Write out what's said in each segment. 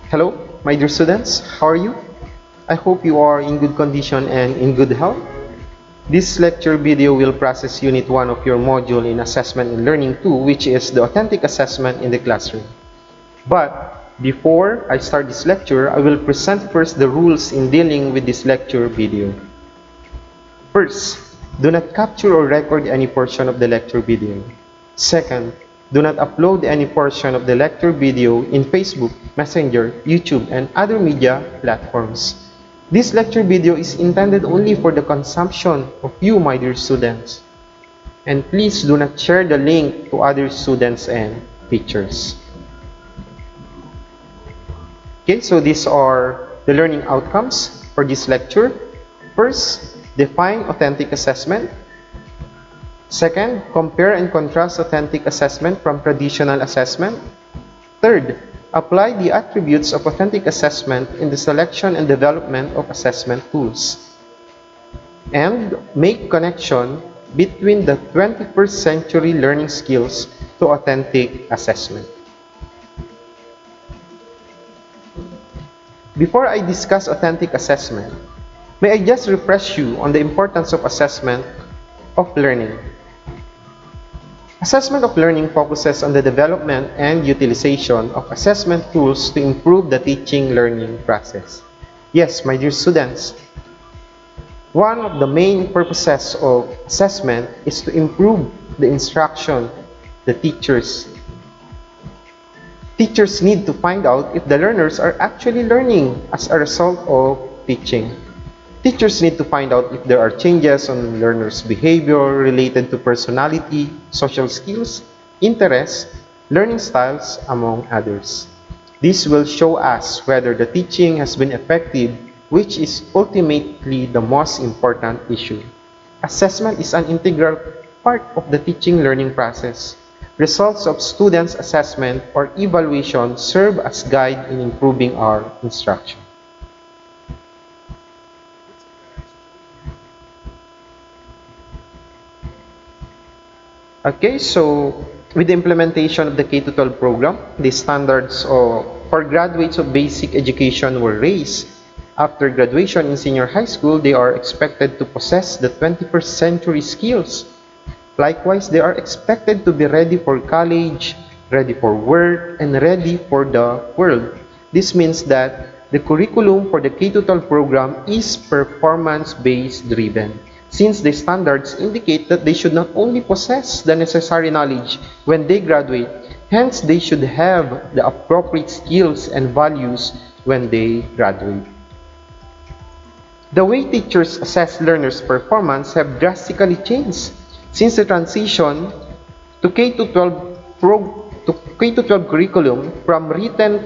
Hello, my dear students. How are you? I hope you are in good condition and in good health. This lecture video will process Unit 1 of your module in Assessment and Learning 2, which is the authentic assessment in the classroom. But before I start this lecture, I will present first the rules in dealing with this lecture video. First, do not capture or record any portion of the lecture video. Second, do not upload any portion of the lecture video in Facebook, Messenger, YouTube, and other media platforms. This lecture video is intended only for the consumption of you, my dear students. And please do not share the link to other students and teachers. Okay, so these are the learning outcomes for this lecture. First, define authentic assessment. Second, compare and contrast authentic assessment from traditional assessment. Third, apply the attributes of authentic assessment in the selection and development of assessment tools. And make connection between the 21st century learning skills to authentic assessment. Before I discuss authentic assessment, may I just refresh you on the importance of assessment of learning. Assessment of learning focuses on the development and utilization of assessment tools to improve the teaching-learning process. Yes, my dear students, one of the main purposes of assessment is to improve the instruction the teachers. Teachers need to find out if the learners are actually learning as a result of teaching. Teachers need to find out if there are changes on learners' behavior related to personality, social skills, interests, learning styles, among others. This will show us whether the teaching has been effective, which is ultimately the most important issue. Assessment is an integral part of the teaching-learning process. Results of students' assessment or evaluation serve as guide in improving our instruction. Okay, so with the implementation of the K-12 program, the standards for graduates of basic education were raised. After graduation in senior high school, they are expected to possess the 21st century skills. Likewise, they are expected to be ready for college, ready for work, and ready for the world. This means that the curriculum for the K-12 program is performance-based driven, since the standards indicate that they should not only possess the necessary knowledge when they graduate, hence they should have the appropriate skills and values when they graduate. The way teachers assess learners' performance have drastically changed since the transition to K-12 curriculum from written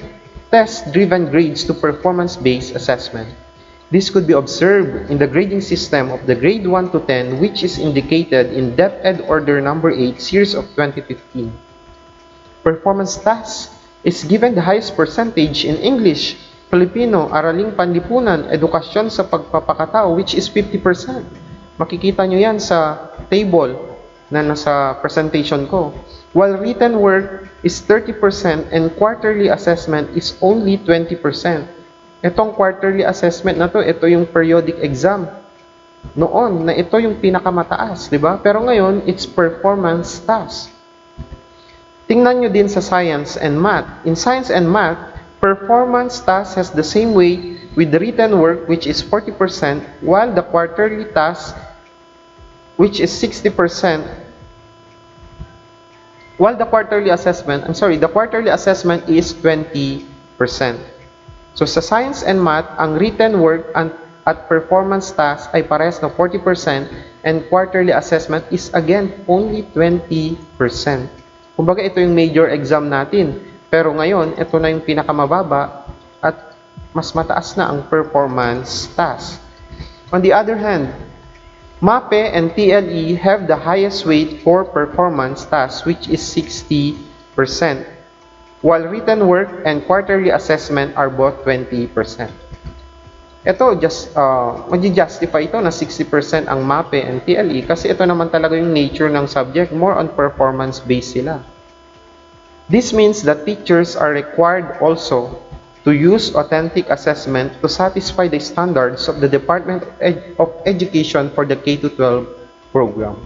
test-driven grades to performance-based assessment. This could be observed in the grading system of the grade 1 to 10, which is indicated in DepEd Order Number 8, Series of 2015. Performance task is given the highest percentage in English, Filipino, Araling Panlipunan, Edukasyon sa Pagpapakatao, which is 50%. Makikita nyo yan sa table na nasa presentation ko. While written work is 30% and quarterly assessment is only 20%. Itong quarterly assessment na to, ito yung periodic exam. Noon, na ito yung pinakamataas, di ba? Pero ngayon, it's performance task. Tingnan nyo din sa science and math. In science and math, performance task has the same weight with the written work, which is 40%, while the quarterly task, which is 60%, while the quarterly assessment is 20%. So sa science and math, ang written work at performance task ay parehas na 40% and quarterly assessment is again only 20%. Kumbaga ito yung major exam natin. Pero ngayon, ito na yung pinakamababa at mas mataas na ang performance task. On the other hand, MAPE and TLE have the highest weight for performance task, which is 60%. While written work and quarterly assessment are both 20%. Ito, magi-justify ito na 60% ang MAPE and TLE kasi ito naman talaga yung nature ng subject, more on performance-based sila. This means that teachers are required also to use authentic assessment to satisfy the standards of the Department of Education for the K-12 program.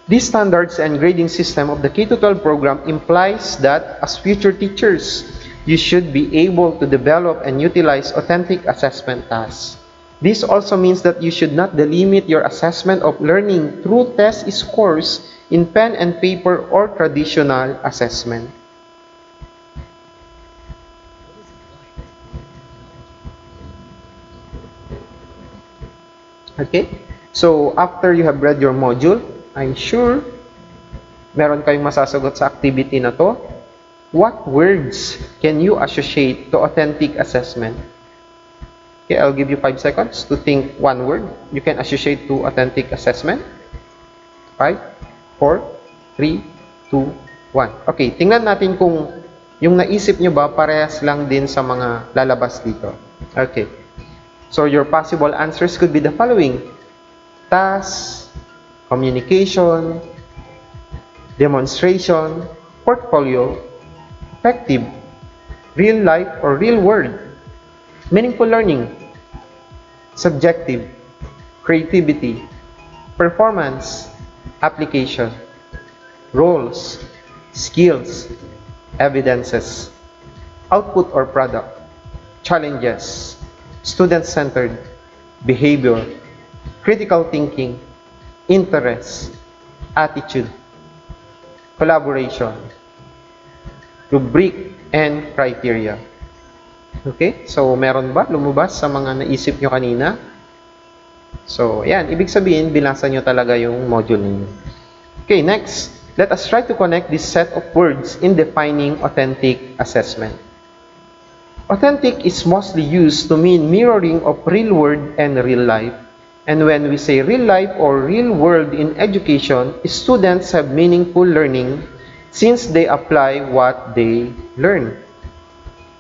These standards and grading system of the K-12 program implies that as future teachers, you should be able to develop and utilize authentic assessment tasks. This also means that you should not delimit your assessment of learning through test scores in pen and paper or traditional assessment. Okay? So, after you have read your module, I'm sure meron kayong masasagot sa activity na to. What words can you associate to authentic assessment? Okay, I'll give you 5 seconds to think one word you can associate to authentic assessment. 5, 4, 3, 2, 1. Okay, tingnan natin kung yung naisip nyo ba parehas lang din sa mga lalabas dito. Okay. So your possible answers could be the following: task, communication, demonstration, portfolio, effective, real life or real world, meaningful learning, subjective, creativity, performance, application, roles, skills, evidences, output or product, challenges, student-centered, behavior, critical thinking, interest, attitude, collaboration, rubric, and criteria. Okay? So, meron ba lumabas sa mga naisip nyo kanina? So, ayan. Ibig sabihin, binasa nyo talaga yung module ninyo. Okay, next. Let us try to connect this set of words in defining authentic assessment. Authentic is mostly used to mean mirroring of real world and real life. And when we say real life or real world in education, students have meaningful learning since they apply what they learn.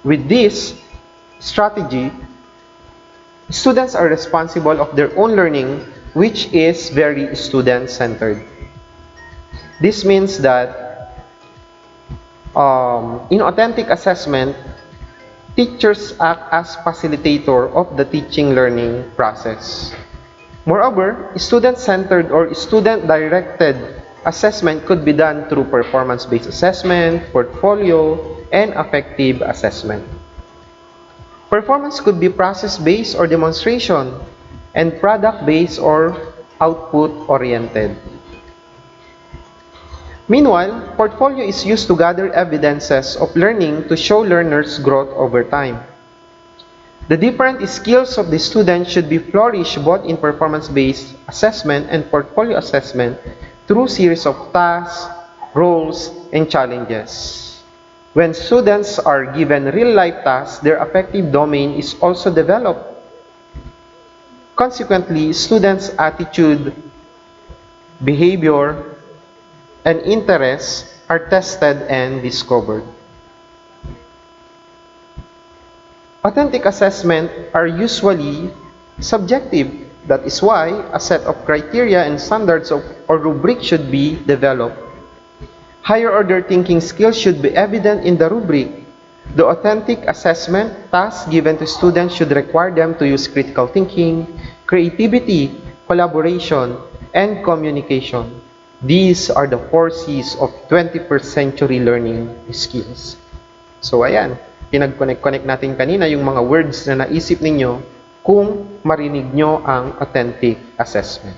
With this strategy, students are responsible of their own learning, which is very student-centered. This means that in authentic assessment, teachers act as facilitator of the teaching learning process. Moreover, student-centered or student-directed assessment could be done through performance-based assessment, portfolio, and affective assessment. Performance could be process-based or demonstration, and product-based or output-oriented. Meanwhile, portfolio is used to gather evidences of learning to show learners' growth over time. The different skills of the student should be flourished both in performance-based assessment and portfolio assessment through series of tasks, roles, and challenges. When students are given real-life tasks, their affective domain is also developed. Consequently, students' attitude, behavior, and interests are tested and discovered. Authentic assessment are usually subjective. That is why a set of criteria and standards or rubric should be developed. Higher order thinking skills should be evident in the rubric. The authentic assessment tasks given to students should require them to use critical thinking, creativity, collaboration, and communication. These are the 4 C's of 21st century learning skills. So ayan, pinag-connect natin kanina yung mga words na naisip ninyo kung marinig nyo ang authentic assessment.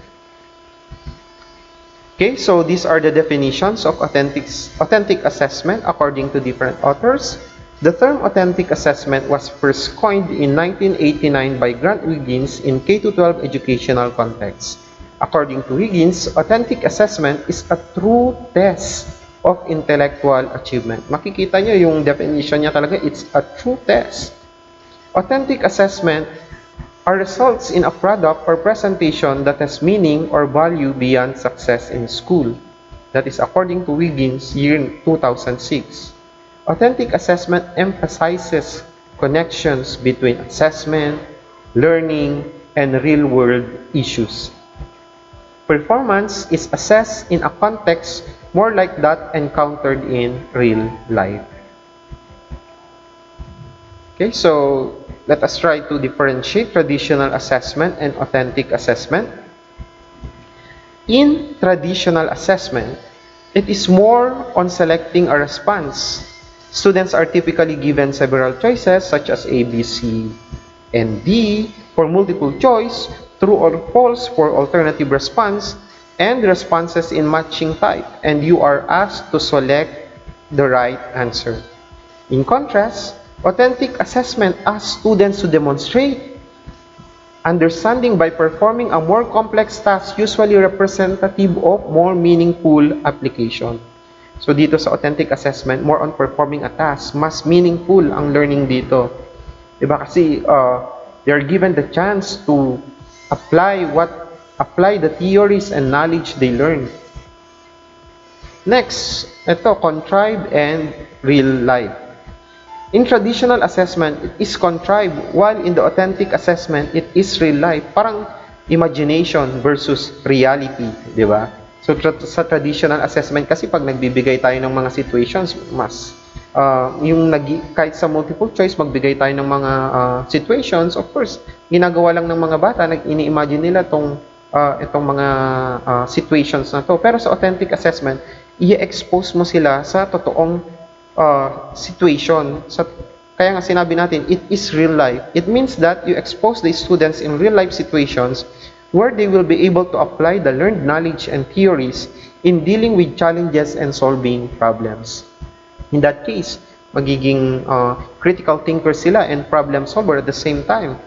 Okay, so these are the definitions of authentic assessment according to different authors. The term authentic assessment was first coined in 1989 by Grant Wiggins in K-12 educational context. According to Wiggins, authentic assessment is a true test of intellectual achievement. Makikita nyo yung definition niya talaga, it's a true test. Authentic assessment are results in a product or presentation that has meaning or value beyond success in school. That is according to Wiggins, year 2006. Authentic assessment emphasizes connections between assessment, learning, and real-world issues. Performance is assessed in a context more like that encountered in real life. Okay, so let us try to differentiate traditional assessment and authentic assessment. In traditional assessment, it is more on selecting a response. Students are typically given several choices such as A, B, C, and D for multiple choice, true or false for alternative response, and responses in matching type, and you are asked to select the right answer. In contrast, authentic assessment asks students to demonstrate understanding by performing a more complex task usually representative of more meaningful application. So dito sa authentic assessment, more on performing a task, mas meaningful ang learning dito. Diba? Kasi they're given the chance to apply the theories and knowledge they learn. Next, ito, contrived and real life. In traditional assessment, it is contrived, while in the authentic assessment, it is real life. Parang imagination versus reality, di ba? So, sa traditional assessment, kasi pag nagbibigay tayo ng mga situations, mas, kahit sa multiple choice, magbigay tayo ng mga situations, of course, ginagawa lang ng mga bata, ini-imagine nila itong mga situations na to. Pero sa authentic assessment, i-expose mo sila sa totoong situation. Kaya nga sinabi natin, it is real life. It means that you expose the students in real life situations where they will be able to apply the learned knowledge and theories in dealing with challenges and solving problems. In that case, magiging critical thinker sila and problem solver at the same time.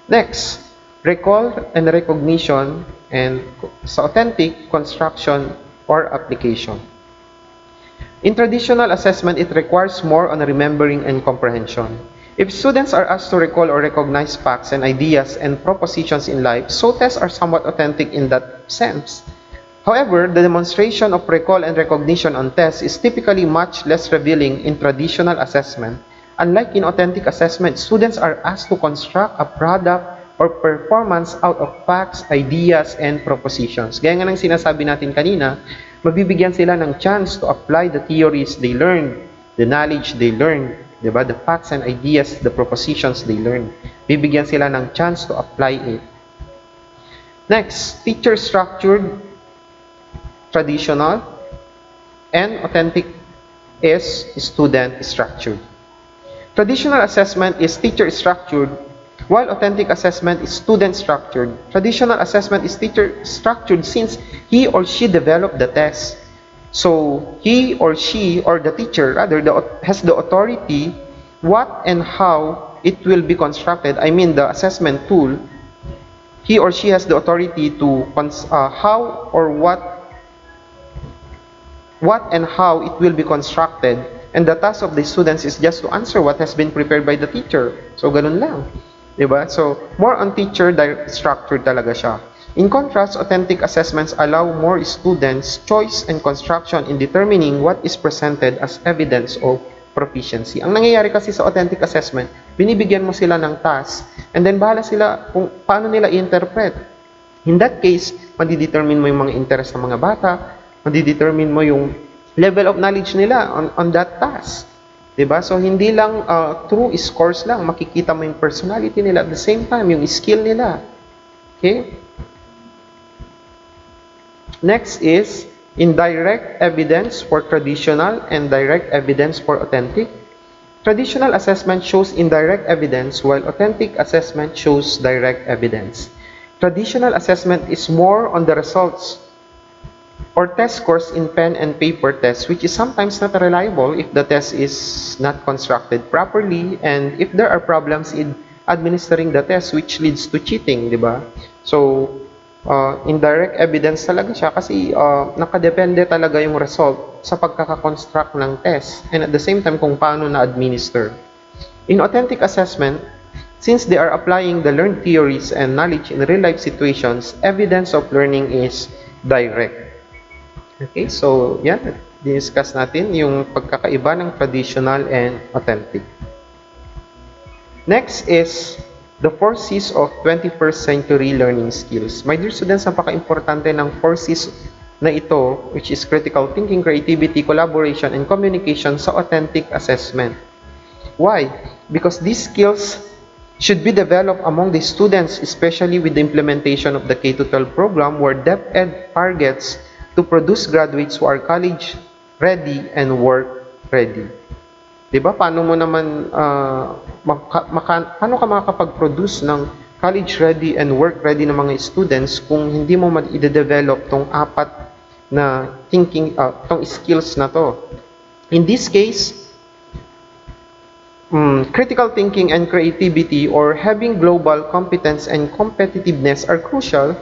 Next, recall and recognition, and sa authentic, construction or application. In traditional assessment, it requires more on remembering and comprehension. If students are asked to recall or recognize facts and ideas and propositions in life, so tests are somewhat authentic in that sense. However, the demonstration of recall and recognition on tests is typically much less revealing in traditional assessment. Unlike in authentic assessment, students are asked to construct a product or performance out of facts, ideas, and propositions. Gaya nga ng sinasabi natin kanina, mabibigyan sila ng chance to apply the theories they learned, the knowledge they learned, diba? The facts and ideas, the propositions they learned. Bibigyan sila ng chance to apply it. Next, teacher-structured, traditional, and authentic is student-structured. Traditional assessment is teacher-structured, while authentic assessment is student-structured. Traditional assessment is teacher-structured since he or she developed the test. So, he or she, or the teacher rather, has the authority what and how it will be constructed. I mean, the assessment tool, he or she has the authority to how or what and how it will be constructed. And the task of the students is just to answer what has been prepared by the teacher. So, ganun lang. Diba? So, more on teacher structured talaga siya. In contrast, authentic assessments allow more students choice and construction in determining what is presented as evidence of proficiency. Ang nangyayari kasi sa authentic assessment, binibigyan mo sila ng task and then bahala sila kung paano nila i-interpret. In that case, madidetermine mo yung mga interest ng mga bata, madidetermine mo yung level of knowledge nila on that task. Diba? So, hindi lang through scores lang, makikita mo yung personality nila at the same time, yung skill nila. Okay? Next is indirect evidence for traditional and direct evidence for authentic. Traditional assessment shows indirect evidence, while authentic assessment shows direct evidence. Traditional assessment is more on the results or test scores in pen and paper tests, which is sometimes not reliable if the test is not constructed properly and if there are problems in administering the test which leads to cheating, di ba? So, indirect evidence talaga siya kasi nakadepende talaga yung result sa pagkakakonstruct ng test and at the same time kung paano na-administer. In authentic assessment, since they are applying the learned theories and knowledge in real-life situations, evidence of learning is direct. Okay, so yan, discuss natin yung pagkakaiba ng traditional and authentic. Next is the 4 C's of 21st century learning skills. My dear students, napaka-importante ng 4 C's na ito, which is critical thinking, creativity, collaboration, and communication sa authentic assessment. Why? because these skills should be developed among the students, especially with the implementation of the K-12 program where DepEd targets to produce graduates who are college ready and work ready. 'Di ba? Paano mo naman paano ka makakapag-produce ng college ready and work ready ng mga students kung hindi mo i-develop tong apat na thinking tong skills na to? In this case, critical thinking and creativity or having global competence and competitiveness are crucial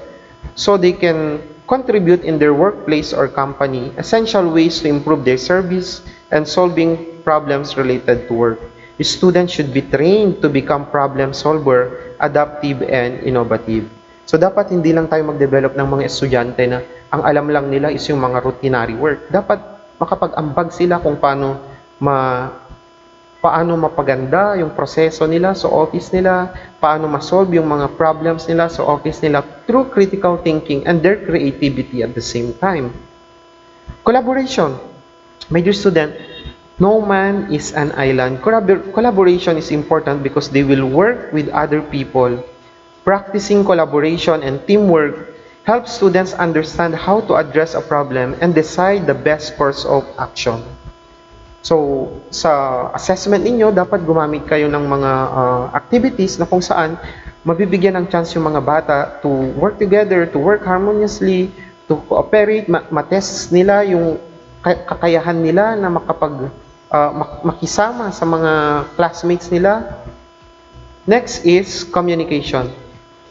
so they can contribute in their workplace or company, essential ways to improve their service and solving problems related to work. Students should be trained to become problem solver, adaptive, and innovative. So dapat hindi lang tayo mag-develop ng mga estudyante na ang alam lang nila is yung mga routinary work. Dapat makapag-ambag sila kung paano mapaganda yung proseso nila sa office nila, paano ma-solve yung mga problems nila sa office nila through critical thinking and their creativity at the same time. Collaboration. My dear student, no man is an island. Collaboration is important because they will work with other people. Practicing collaboration and teamwork helps students understand how to address a problem and decide the best course of action. So, sa assessment ninyo, dapat gumamit kayo ng mga activities na kung saan mabibigyan ng chance yung mga bata to work together, to work harmoniously, to cooperate, matest nila yung kakayahan nila na makisama sa mga classmates nila. Next is communication.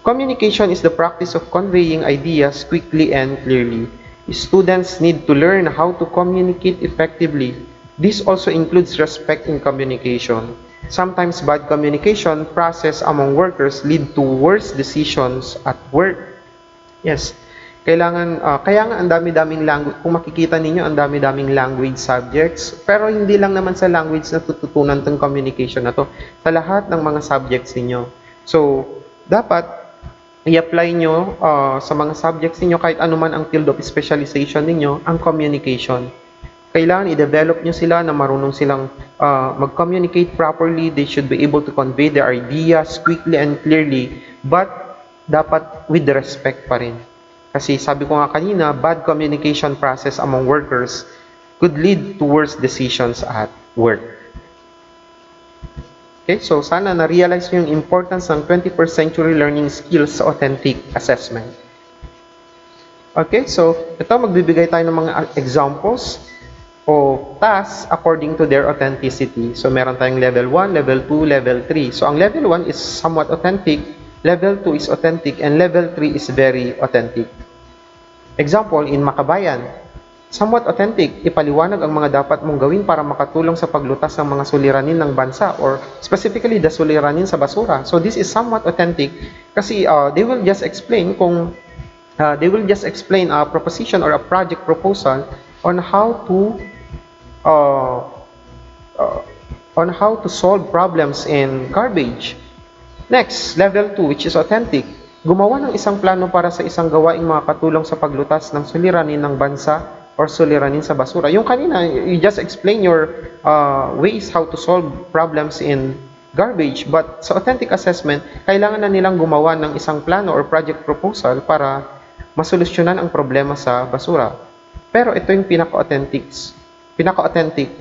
Communication is the practice of conveying ideas quickly and clearly. Students need to learn how to communicate effectively. This also includes respect in communication. Sometimes bad communication process among workers lead to worse decisions at work. Yes, kaya nga ang dami-daming language, kung makikita ninyo ang dami-daming language subjects, pero hindi lang naman sa language na tututunan tong communication na to, sa lahat ng mga subjects ninyo. So, dapat i-apply nyo sa mga subjects ninyo kahit anuman ang field of specialization ninyo, ang communication. Kailangan i-develop nyo sila na marunong silang mag-communicate properly. They should be able to convey their ideas quickly and clearly, but dapat with respect pa rin. Kasi sabi ko nga kanina, bad communication process among workers could lead to worse decisions at work. Okay, so sana na-realize nyo yung importance ng 21st century learning skills sa authentic assessment. Okay, so ito magbibigay tayo ng mga examples o tasks according to their authenticity. So, meron tayong level 1, level 2, level 3. So, ang level 1 is somewhat authentic, level 2 is authentic, and level 3 is very authentic. Example, in Makabayan, somewhat authentic, ipaliwanag ang mga dapat mong gawin para makatulong sa paglutas ng mga suliranin ng bansa or specifically the suliranin sa basura. So, this is somewhat authentic kasi they will just explain a proposition or a project proposal on how to solve problems in garbage. Next, level 2, which is authentic. Gumawa ng isang plano para sa isang gawaing makakatulong sa paglutas ng suliranin ng bansa or suliranin sa basura. Yung kanina, you just explain your ways how to solve problems in garbage. But sa authentic assessment, kailangan na nilang gumawa ng isang plano or project proposal para masolusyonan ang problema sa basura. Pero ito yung pinaka-authentic,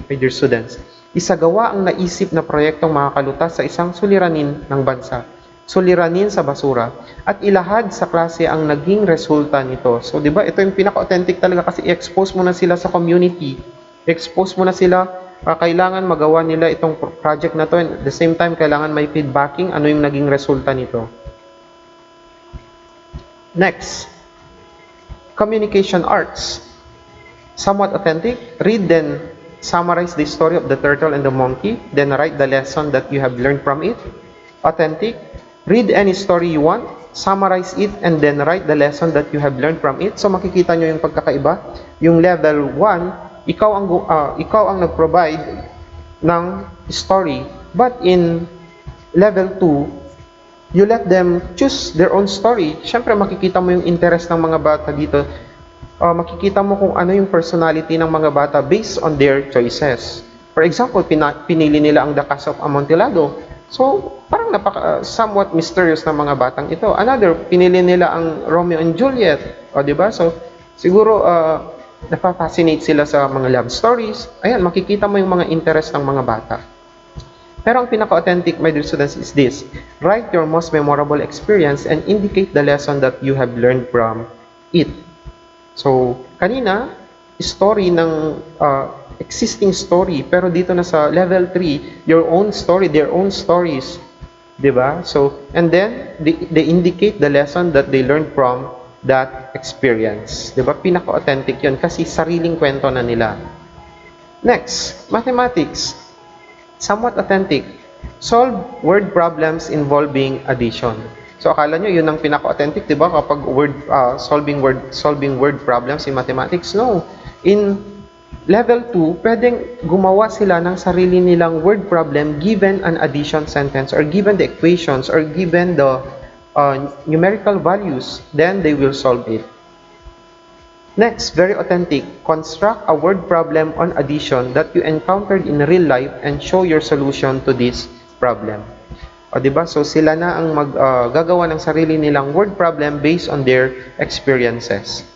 my dear students. Isagawa ang naisip na proyektong makakalutas sa isang suliranin ng bansa, suliranin sa basura, at ilahad sa klase ang naging resulta nito. So, di ba, ito yung pinaka-authentic talaga kasi i-expose mo na sila sa community. Expose mo na sila, kailangan magawa nila itong project na to, and at the same time, kailangan may feedbacking, ano yung naging resulta nito. Next, communication arts. Somewhat authentic, read then summarize the story of the turtle and the monkey, then write the lesson that you have learned from it. Authentic, read any story you want, summarize it, and then write the lesson that you have learned from it. So makikita nyo yung pagkakaiba. Yung level 1, ikaw ang nag-provide ng story. But in level 2, you let them choose their own story. Siyempre makikita mo yung interest ng mga bata dito. Makikita mo kung ano yung personality ng mga bata based on their choices. For example, pinili nila ang The Casa of Amontillado. So, parang somewhat mysterious na mga batang ito. Another, pinili nila ang Romeo and Juliet. O, di ba? So, siguro, napafascinate sila sa mga love stories. Ayan, makikita mo yung mga interest ng mga bata. Pero ang pinaka-authentic, my dear students, is this. Write your most memorable experience and indicate the lesson that you have learned from it. So, kanina, story ng existing story, pero dito na sa level 3, your own story, their own stories. 'Di ba? So, and then, they indicate the lesson that they learned from that experience. 'Di ba? Pinaka-authentic yun kasi sariling kwento na nila. Next, mathematics. Somewhat authentic. Solve word problems involving addition. So akala nyo yun ang pinaka-authentic, 'di ba? Kapag solving word problems in mathematics, no. In level 2, pwedeng gumawa sila ng sarili nilang word problem given an addition sentence or given the equations or given the numerical values, then they will solve it. Next, very authentic. Construct a word problem on addition that you encountered in real life and show your solution to this problem. O, diba? So, sila na ang gagawa ng sarili nilang word problem based on their experiences.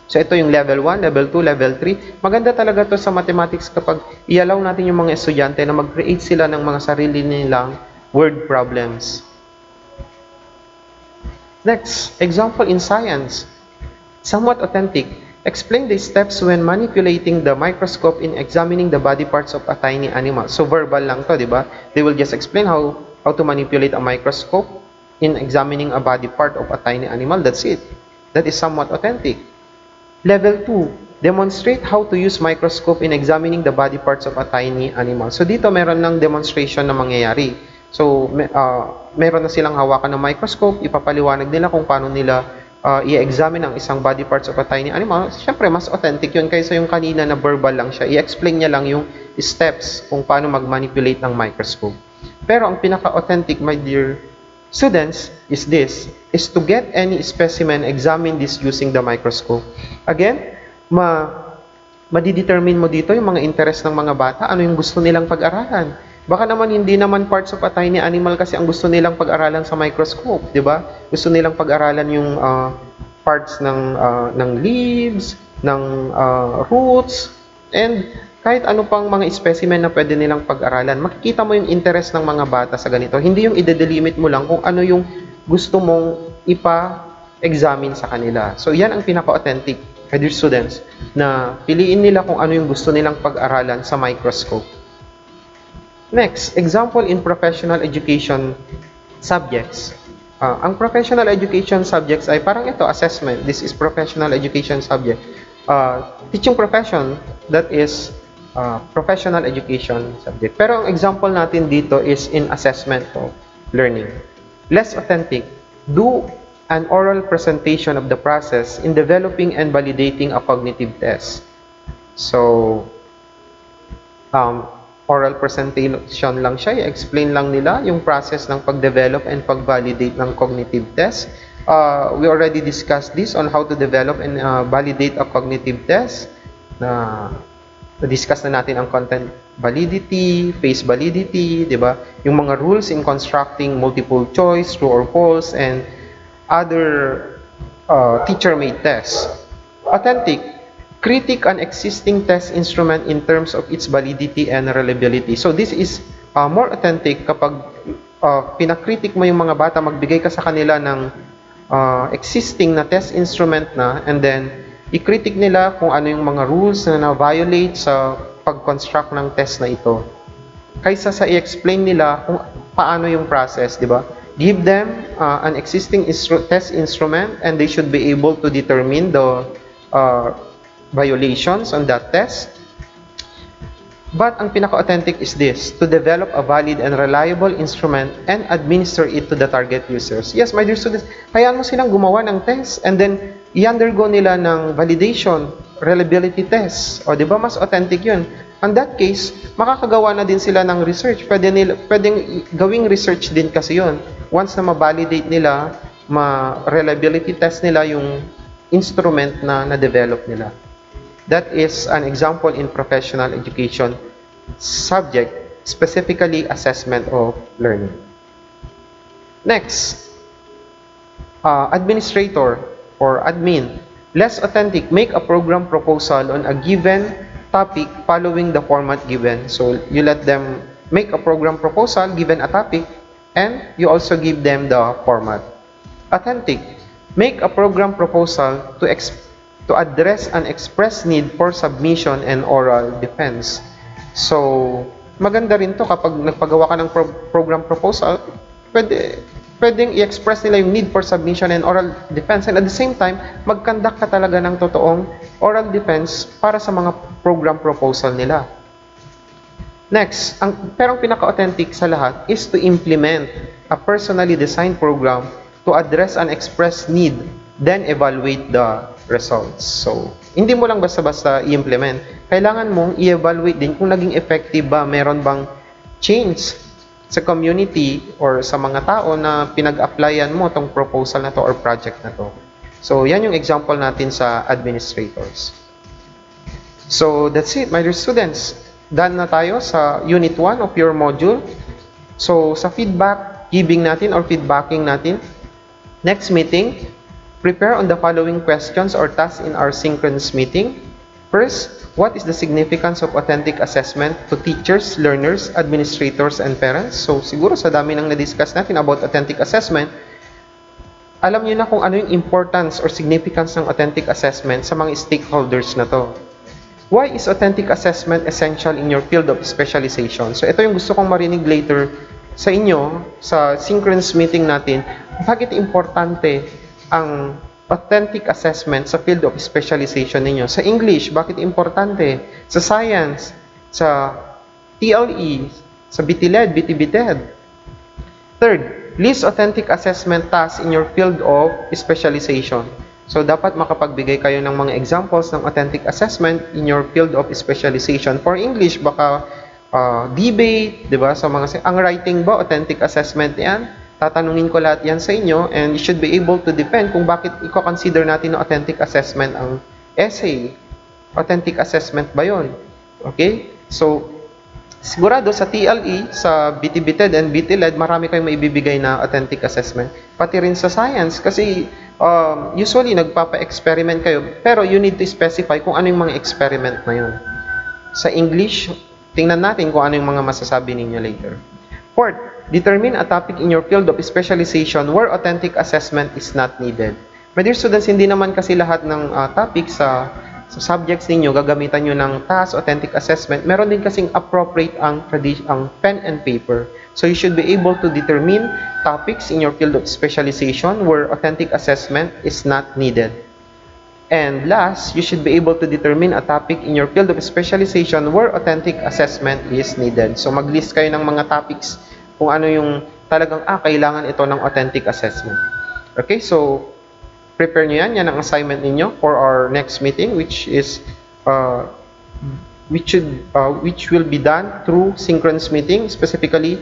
So, ito yung level 1, level 2, level 3. Maganda talaga to sa mathematics kapag i-allow natin yung mga estudyante na mag-create sila ng mga sarili nilang word problems. Next, example in science. Somewhat authentic. Explain the steps when manipulating the microscope in examining the body parts of a tiny animal. So, verbal lang to, di ba? They will just explain how to manipulate a microscope in examining a body part of a tiny animal. That's it. That is somewhat authentic. Level 2, demonstrate how to use microscope in examining the body parts of a tiny animal. So, dito meron ng demonstration na mangyayari. So, meron na silang hawakan ng microscope, ipapaliwanag nila kung paano nila i-examine ang isang body parts of a tiny animal. Siyempre, mas authentic yun kaysa yung kanina na verbal lang siya. I-explain niya lang yung steps kung paano mag-manipulate ng microscope. Pero ang pinaka-authentic, my dear students, is this, is to get any specimen, examine this using the microscope. Again, madidetermine mo dito yung mga interest ng mga bata, ano yung gusto nilang pag-aralan. Baka naman hindi naman parts of a tiny animal kasi ang gusto nilang pag-aralan sa microscope, 'di ba? Gusto nilang pag-aralan yung parts ng leaves, ng roots, and kahit ano pang mga specimen na pwede nilang pag-aralan. Makikita mo yung interest ng mga bata sa ganito. Hindi yung i-delimit mo lang kung ano yung gusto mong ipa-examine sa kanila. So, yan ang pinaka-authentic, dear students, na piliin nila kung ano yung gusto nilang pag-aralan sa microscope. Next, example in professional education subjects. Ang professional education subjects ay parang ito, assessment. This is professional education subject. Teaching profession, that is professional education subject. Pero ang example natin dito is in assessment of learning. Less authentic. Do an oral presentation of the process in developing and validating a cognitive test. So, oral presentation lang siya, i-explain lang nila yung process ng pag-develop and pag-validate ng cognitive test. We already discussed this on how to develop and validate a cognitive test. Na-discuss na natin ang content validity, face validity, di ba? Yung mga rules in constructing multiple choice, true or false, and other teacher-made tests. Authentic. Critique an existing test instrument in terms of its validity and reliability. So this is more authentic kapag pinakritik mo yung mga bata, magbigay ka sa kanila ng existing na test instrument na, and then i-critic nila kung ano yung mga rules na na-violate sa pag-construct ng test na ito. Kaysa sa i-explain nila kung paano yung process, di ba? Give them an existing test instrument and they should be able to determine the violations on that test. But ang pinaka-authentic is this, to develop a valid and reliable instrument and administer it to the target users. Yes, my dear students, hayaan mo silang gumawa ng test and then i-undergo nila ng validation, reliability test. O, di ba, mas authentic yun. On that case, makakagawa na din sila ng research. Pwedeng gawing research din kasi yun. Once na ma-validate nila, ma-reliability test nila yung instrument na na-develop nila. That is an example in professional education subject. specifically assessment of learning. Next, administrator or admin. Less authentic, make a program proposal on a given topic following the format given. So you let them make a program proposal given a topic, and you also give them the format. Authentic, make a program proposal to address an express need for submission and oral defense. So maganda rin to kapag nagpagawa ka ng program proposal, pwedeng i-express nila yung need for submission and oral defense, and at the same time, mag-conduct ka talaga ng totoong oral defense para sa mga program proposal nila. Next, pero ang pinaka-authentic sa lahat is to implement a personally designed program to address an express need, then evaluate the results. So, hindi mo lang basta-basta i-implement. Kailangan mong i-evaluate din kung naging effective ba, meron bang change sa community or sa mga tao na pinag-applyan mo tong proposal na to or project na to. So, yan yung example natin sa administrators. So, that's it, my dear students. Done na tayo sa Unit 1 of your module. So, sa feedback giving natin or feedbacking natin, next meeting, prepare on the following questions or tasks in our synchronous meeting. First, what is the significance of authentic assessment to teachers, learners, administrators, and parents? So, siguro sa dami nang na-discuss natin about authentic assessment, alam niyo na kung ano yung importance or significance ng authentic assessment sa mga stakeholders na to. Why is authentic assessment essential in your field of specialization? So, ito yung gusto kong marinig later sa inyo, sa synchronous meeting natin. Bakit importante ang authentic assessment sa field of specialization ninyo? Sa English, bakit importante? Sa Science, sa TLE, sa BTLED, BTBTED. Third, list authentic assessment tasks in your field of specialization. So, dapat makapagbigay kayo ng mga examples ng authentic assessment in your field of specialization. For English, baka debate, di ba? So, ang writing ba, authentic assessment yan? Tatanungin ko lahat yan sa inyo, and you should be able to defend kung bakit i-consider natin na authentic assessment ang essay. Authentic assessment ba yun? Okay? So, sigurado sa TLE, sa BTBTED and BTLED, marami kayong maibibigay na authentic assessment. Pati rin sa Science, kasi usually nagpapa-experiment kayo, pero you need to specify kung ano yung mga experiment na yun. Sa English, tingnan natin kung ano yung mga masasabi ninyo later. Fourth, determine a topic in your field of specialization where authentic assessment is not needed. My dear students, hindi naman kasi lahat ng topic sa subjects ninyo gagamitan nyo ng task authentic assessment. Meron din kasing appropriate ang pen and paper. So you should be able to determine topics in your field of specialization where authentic assessment is not needed. And last, you should be able to determine a topic in your field of specialization where authentic assessment is needed. So mag-list kayo ng mga topics kung ano yung talagang kailangan ito ng authentic assessment. Okay, so prepare nyo yan. Yan ang assignment ninyo for our next meeting, which will be done through synchronous meeting, specifically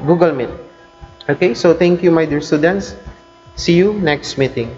Google Meet. Okay, so thank you, my dear students. See you next meeting.